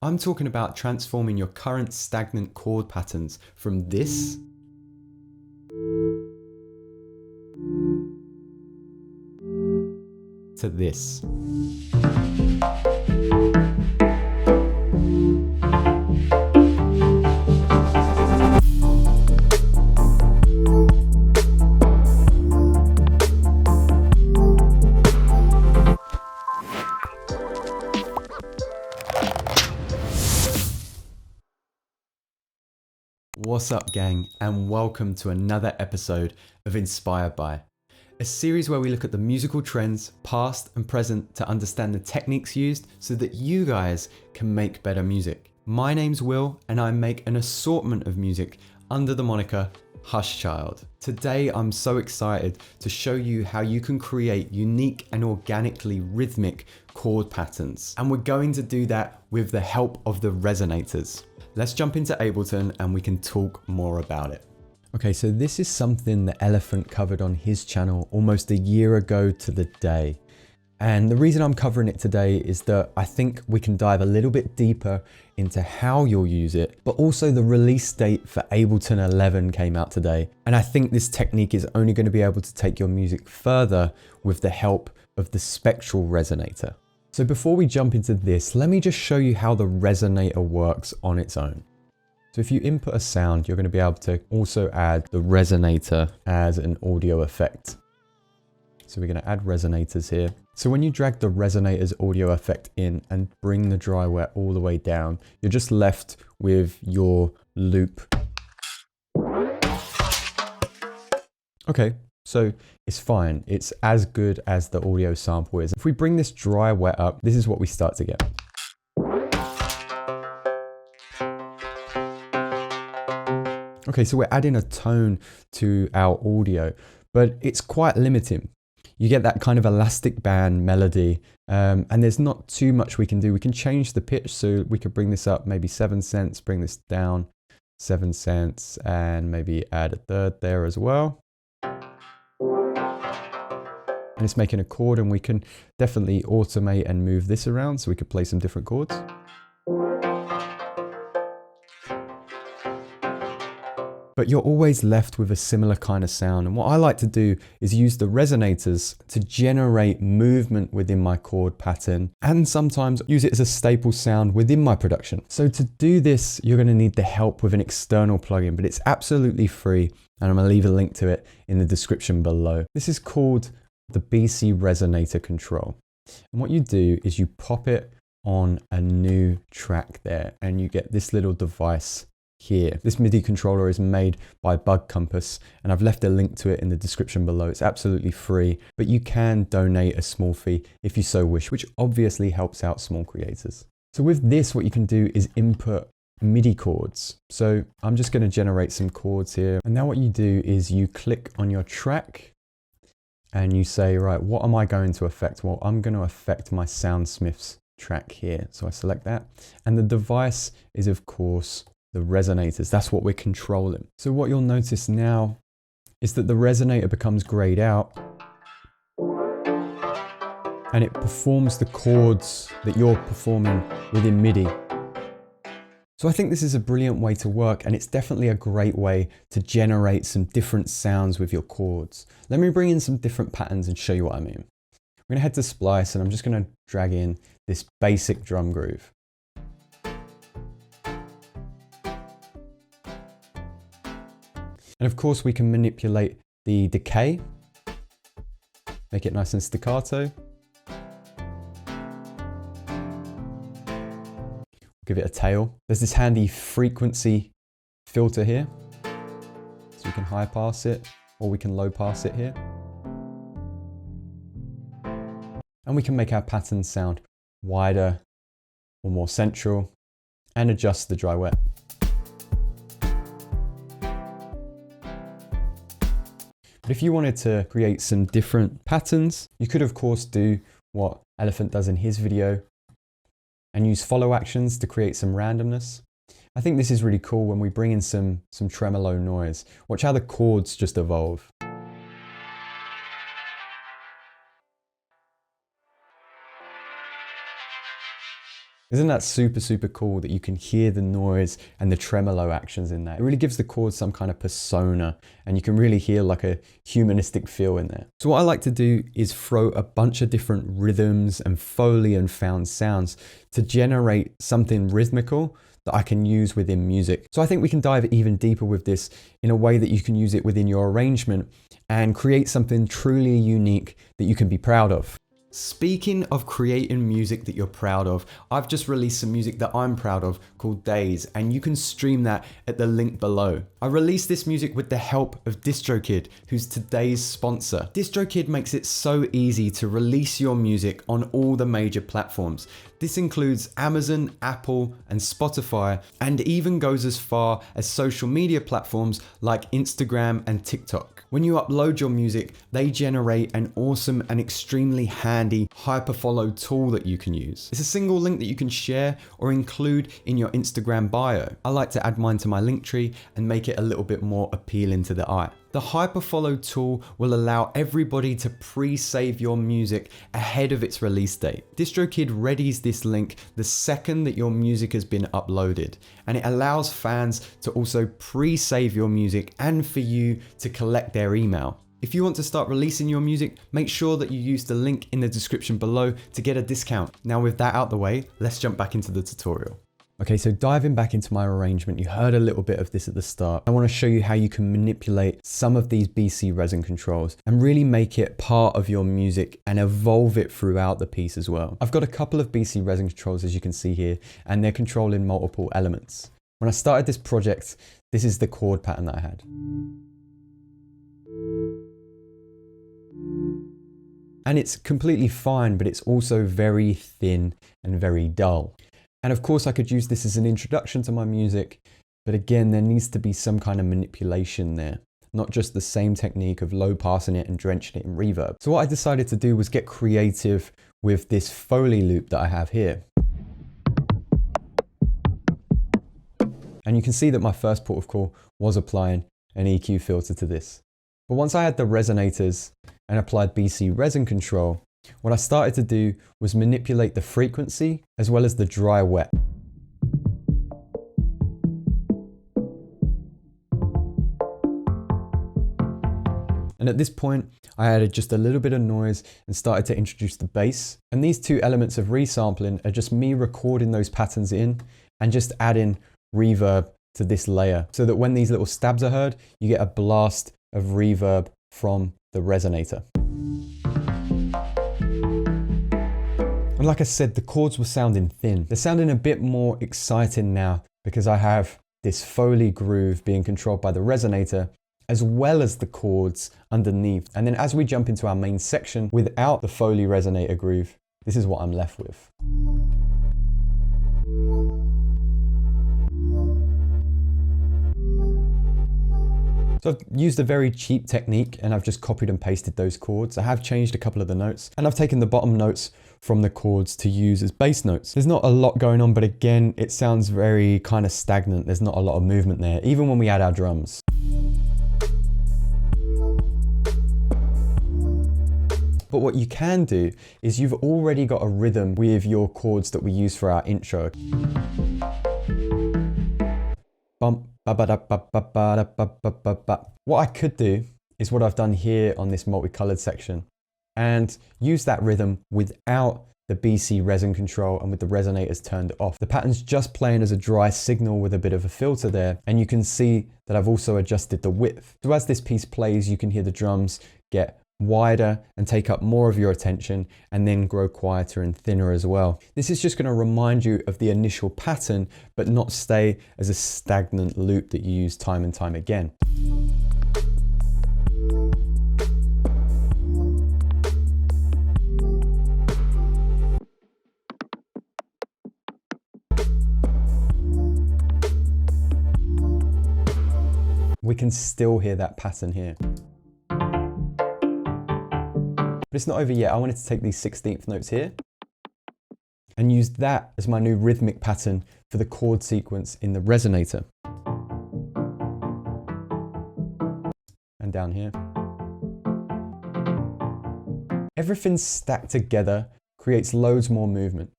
I'm talking about transforming your current stagnant chord patterns from this to this. What's up, gang, and welcome to another episode of Inspired By, a series where we look at the musical trends, past and present, to understand the techniques used so that you guys can make better music. My name's Will, and I make an assortment of music under the moniker Hush Child. Today, I'm so excited to show you how you can create unique and organically rhythmic chord patterns. And we're going to do that with the help of the Resonators. Let's jump into Ableton and we can talk more about it. Okay, so this is something that Elephant covered on his channel almost a year ago to the day. And the reason I'm covering it today is that I think we can dive a little bit deeper into how you'll use it, but also the release date for Ableton 11 came out today. And I think this technique is only going to be able to take your music further with the help of the spectral resonator. So before we jump into this, let me just show you how the resonator works on its own. So if you input a sound, you're going to be able to also add the resonator as an audio effect. So we're going to add resonators here. So when you drag the resonator's audio effect in and bring the dry wet all the way down, you're just left with your loop. Okay. So it's fine. It's as good as the audio sample is. If we bring this dry wet up, this is what we start to get. Okay, so we're adding a tone to our audio, but it's quite limiting. You get that kind of elastic band melody, and there's not too much we can do. We can change the pitch, so we could bring this up maybe 7 cents, bring this down 7 cents, and maybe add a third there as well. And it's making a chord, and we can definitely automate and move this around so we could play some different chords. But you're always left with a similar kind of sound. And what I like to do is use the resonators to generate movement within my chord pattern, and sometimes use it as a staple sound within my production. So to do this, you're going to need the help with an external plugin, but it's absolutely free. And I'm going to leave a link to it in the description below. This is called the BC Resonator Control. And what you do is you pop it on a new track there, and you get this little device here. This MIDI controller is made by Bug Compass, and I've left a link to it in the description below. It's absolutely free, but you can donate a small fee if you so wish, which obviously helps out small creators. So with this, what you can do is input MIDI chords. So I'm just going to generate some chords here. And now what you do is you click on your track and you say, right, what am I going to affect? Well, I'm going to affect my Soundsmiths track here. So I select that. And the device is, of course, the resonators. That's what we're controlling. So what you'll notice now is that the resonator becomes grayed out and it performs the chords that you're performing within MIDI. So I think this is a brilliant way to work, and it's definitely a great way to generate some different sounds with your chords. Let me bring in some different patterns and show you what I mean. I'm going to head to Splice, and I'm just going to drag in this basic drum groove. And of course we can manipulate the decay, make it nice and staccato. Give it a tail. There's this handy frequency filter here. So we can high pass it, or we can low pass it here. And we can make our pattern sound wider or more central, and adjust the dry wet. But if you wanted to create some different patterns, you could of course do what Elephant does in his video and use follow actions to create some randomness. I think this is really cool when we bring in some tremolo noise. Watch how the chords just evolve. Isn't that super, super cool that you can hear the noise and the tremolo actions in that? It really gives the chords some kind of persona, and you can really hear like a humanistic feel in there. So what I like to do is throw a bunch of different rhythms and Foley and found sounds to generate something rhythmical that I can use within music. So I think we can dive even deeper with this in a way that you can use it within your arrangement and create something truly unique that you can be proud of. Speaking of creating music that you're proud of, I've just released some music that I'm proud of called Days, and you can stream that at the link below. I released this music with the help of DistroKid, who's today's sponsor. DistroKid makes it so easy to release your music on all the major platforms. This includes Amazon, Apple, and Spotify, and even goes as far as social media platforms like Instagram and TikTok. When you upload your music, they generate an awesome and extremely handy hyperfollow tool that you can use. It's a single link that you can share or include in your Instagram bio. I like to add mine to my link tree and make it a little bit more appealing to the eye. The hyperfollow tool will allow everybody to pre-save your music ahead of its release date. DistroKid readies this link the second that your music has been uploaded, and it allows fans to also pre-save your music and for you to collect their email. If you want to start releasing your music, make sure that you use the link in the description below to get a discount. Now with that out the way, let's jump back into the tutorial. Okay, so diving back into my arrangement, you heard a little bit of this at the start. I want to show you how you can manipulate some of these BC resin controls and really make it part of your music and evolve it throughout the piece as well. I've got a couple of BC resin controls, as you can see here, and they're controlling multiple elements. When I started this project, this is the chord pattern that I had. And it's completely fine, but it's also very thin and very dull. And of course I could use this as an introduction to my music, but again, there needs to be some kind of manipulation there, not just the same technique of low passing it and drenching it in reverb. So what I decided to do was get creative with this Foley loop that I have here. And you can see that my first port of call was applying an EQ filter to this. But once I had the resonators and applied BC resin control, what I started to do was manipulate the frequency as well as the dry wet. And at this point, I added just a little bit of noise and started to introduce the bass. And these two elements of resampling are just me recording those patterns in and just adding reverb to this layer so that when these little stabs are heard, you get a blast of reverb from the resonator. And like I said, the chords were sounding thin. They're sounding a bit more exciting now because I have this Foley groove being controlled by the resonator as well as the chords underneath. And then as we jump into our main section without the Foley resonator groove, this is what I'm left with. So I've used a very cheap technique and I've just copied and pasted those chords. I have changed a couple of the notes and I've taken the bottom notes from the chords to use as bass notes. There's not a lot going on, but again, it sounds very kind of stagnant. There's not a lot of movement there, even when we add our drums. But what you can do is you've already got a rhythm with your chords that we use for our intro. Bump. What I could do is what I've done here on this multicolored section and use that rhythm without the BC resin control and with the resonators turned off. The pattern's just playing as a dry signal with a bit of a filter there, and you can see that I've also adjusted the width. So as this piece plays, you can hear the drums get wider and take up more of your attention and then grow quieter and thinner as well. This is just going to remind you of the initial pattern, but not stay as a stagnant loop that you use time and time again. We can still hear that pattern here. But it's not over yet. I wanted to take these 16th notes here and use that as my new rhythmic pattern for the chord sequence in the resonator. And down here. Everything stacked together creates loads more movement.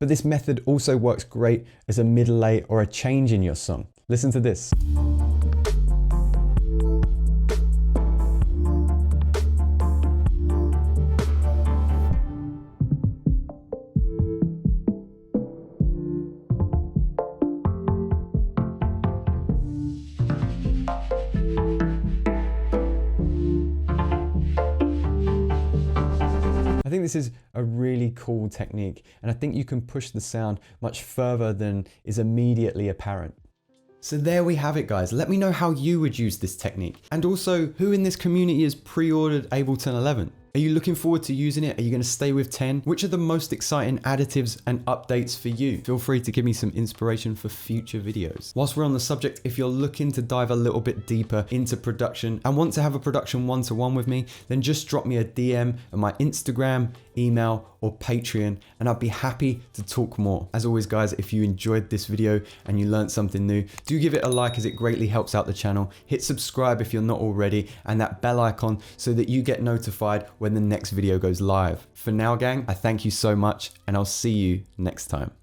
But this method also works great as a mid-lay or a change in your song. Listen to this. I think this is a really cool technique, and I think you can push the sound much further than is immediately apparent. So there we have it, guys. Let me know how you would use this technique, and also who in this community has pre-ordered Ableton 11. Are you looking forward to using it? Are you going to stay with 10? Which are the most exciting additives and updates for you? Feel free to give me some inspiration for future videos. Whilst we're on the subject, if you're looking to dive a little bit deeper into production and want to have a production one-to-one with me, then just drop me a DM on my Instagram, email, or Patreon, and I'd be happy to talk more. As always, guys, if you enjoyed this video and you learned something new, do give it a like as it greatly helps out the channel. Hit subscribe if you're not already, and that bell icon so that you get notified when the next video goes live. For now, gang, I thank you so much, and I'll see you next time.